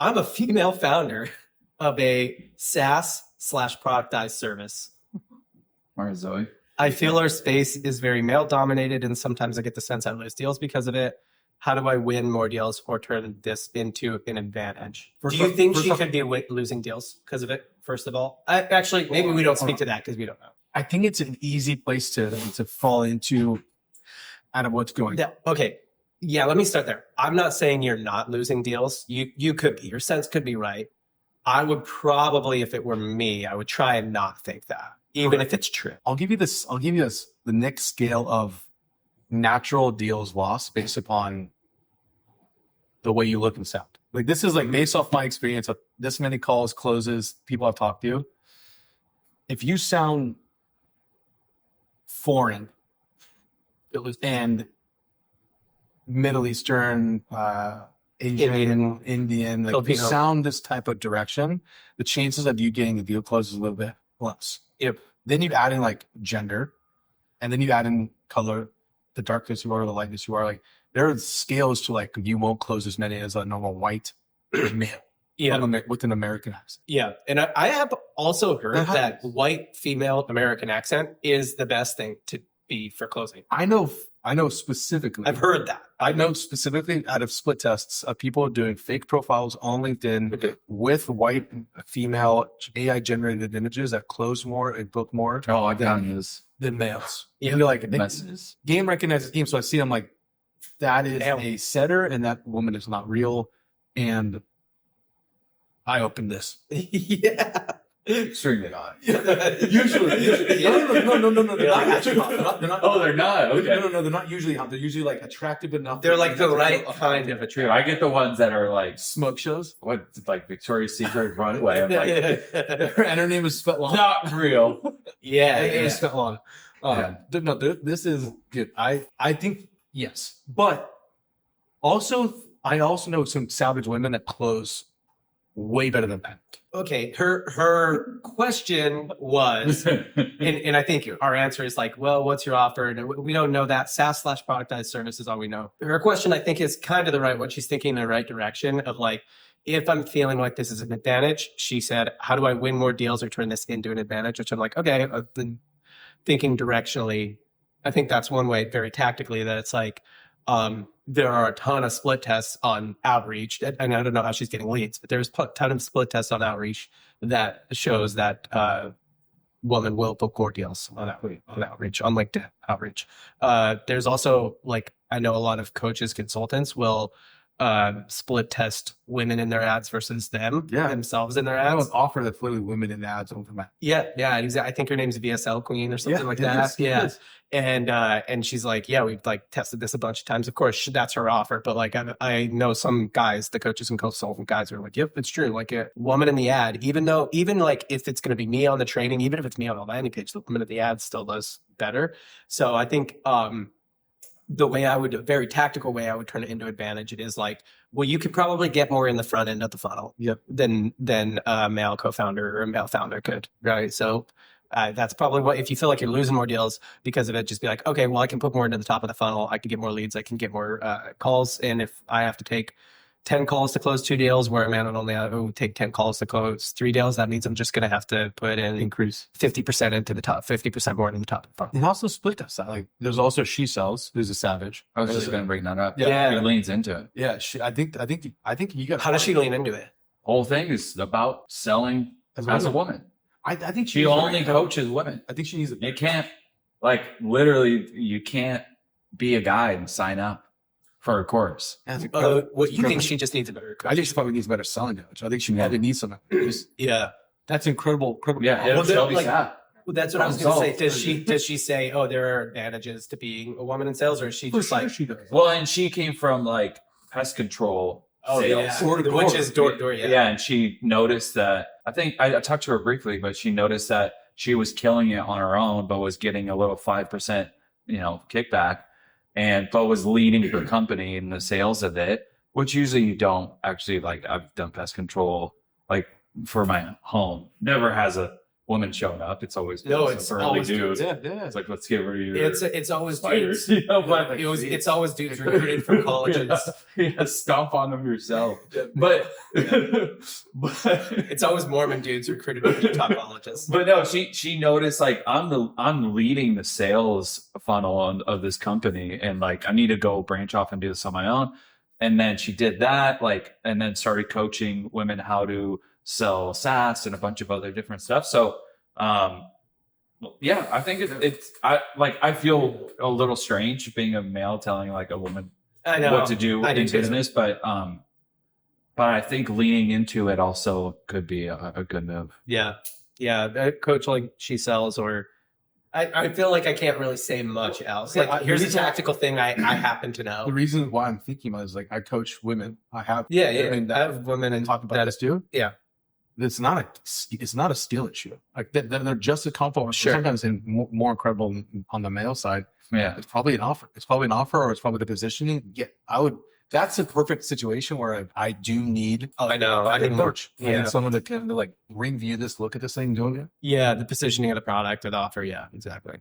I'm a female founder of a SaaS / productized service. Where's Zoe? I feel our space is very male dominated, and sometimes I get the sense I lose deals because of it. How do I win more deals or turn this into an advantage? Do you think she could be losing deals because of it, first of all? Actually, maybe we don't speak to that because we don't know. I think it's an easy place to fall into out of what's going on. Okay. Yeah, let me start there. I'm not saying you're not losing deals. You could be. Your sense could be right. I would probably, if it were me, I would try and not think that, even if it's true. I'll give you this, the next scale of natural deals lost based upon the way you look and sound. Like this is like based off my experience of this many calls, closes, people I've talked to. If you sound foreign and Middle Eastern, Asian, Indian, like if you sound this type of direction, the chances of you getting the deal closed is a little bit less. Yep. Then you add in like gender, and then you add in color, the darkness you are, the lightness you are. Like there are scales to like you won't close as many as a normal white male. Yeah, with an American accent. Yeah, and I have also heard that white female American accent is the best thing to be for closing. I know specifically. I've heard that. I know specifically out of split tests of people doing fake profiles on LinkedIn with white female AI generated images that close more and book more. Oh, I've done this. Than males. Yeah, like messages. Game recognizes game, so I see them like that is a setter, and that woman is not real. And I opened this. Yeah. Extremely not. Usually. No. They're not. Oh, they're not. Okay. No. They're not usually hot. They're usually like attractive enough. They're like the right kind of attractive. I get the ones that are like smoke shows. What, like Victoria's Secret runway? I'm like, and her name is Svetlana. Not real. Yeah. It's Svetlana. No, this is good. I think yes, but also I also know some salvage women that close way better than that. Okay, her question was, and I think our answer is like, well, what's your offer? And we don't know that. SaaS / productized service is all we know. Her question, I think, is kind of the right one. She's thinking in the right direction of like, if I'm feeling like this is an advantage, she said, how do I win more deals or turn this into an advantage? Which I'm like, okay, I've been thinking directionally. I think that's one way, very tactically, that it's like, there are a ton of split tests on outreach, and I don't know how she's getting leads, but there's a ton of split tests on outreach that shows that women will book more deals on outreach, on LinkedIn outreach. There's also like, I know a lot of coaches, consultants will split test women in their ads versus themselves in their ads. I would offer that literally women in ads over that. Yeah. I think her name's VSL Queen or something like that. Yes. And she's like, yeah, we've like tested this a bunch of times. Of course, that's her offer. But like, I know some guys, the coaches and consultant guys are like, yep, it's true. Like a woman in the ad, even like if it's going to be me on the training, even if it's me on the landing page, the woman in the ad still does better. So I think, the way a very tactical way I would turn it into advantage, it is like, well, you could probably get more in the front end of the funnel than a male co-founder or a male founder could, right? So that's probably what, if you feel like you're losing more deals because of it, just be like, okay, well, I can put more into the top of the funnel. I can get more leads. I can get more calls. And if I have to take 10 calls to close 2 deals, where a man would only take 10 calls to close 3 deals, that means I'm just going to have to put in increase 50% into the top, 50% more into the top. And also split test that. Like there's also She Sells, who's a savage. I was just going to bring that up. Yeah. He leans into it. Yeah. I think you got. How does she lean into it? Whole thing is about selling as a woman. I think she only coaches women. I think she needs it. You can't, like, literally, you can't be a guy and sign up for a course. What you think she just needs a better coach? I think she probably needs a better selling coach. I think she probably needs some. Yeah, that's incredible. Yeah, well, that's what I was going to say. Does she say, oh, there are advantages to being a woman in sales, or is she just like she does? Well, and she came from like pest control sales, which is door to door. Yeah, and she noticed that. I think I talked to her briefly, but she noticed that she was killing it on her own, but was getting a little 5%, kickback. But was leading the company in the sales of it, which usually you don't actually like. I've done pest control like for my home. Never has a women showing up. It's always No, some it's burly always dude. Yeah, yeah. It's like, let's give her you. It's always spiders. dudes. But It's always dudes recruited from colleges. Yeah, stomp on them yourself. But It's always Mormon dudes recruited from Utah colleges. But no, she noticed like I'm leading the sales funnel of this company, and like I need to go branch off and do this on my own. And then she did that, like, and then started coaching women how to sell SaaS and a bunch of other different stuff. So, yeah, I think I feel a little strange being a male telling like a woman I know what to do in too. business, but I think leaning into it also could be a good move. Yeah. Coach like she sells, or I feel like I can't really say much else. Like, here's a tactical thing I happen to know. The reason why I'm thinking about it is like I coach women. I have I have women and talk about this too. Yeah. It's not a skill issue. Like they're just as comfortable. Sure. Sometimes more incredible on the male side. Yeah. It's probably an offer. Or it's probably the positioning. Yeah, that's a perfect situation where I do need. I know. I a need coach. I Yeah. need someone to kind of like review this, look at this thing, doing it. Yeah. The positioning of the product or the offer. Yeah, exactly.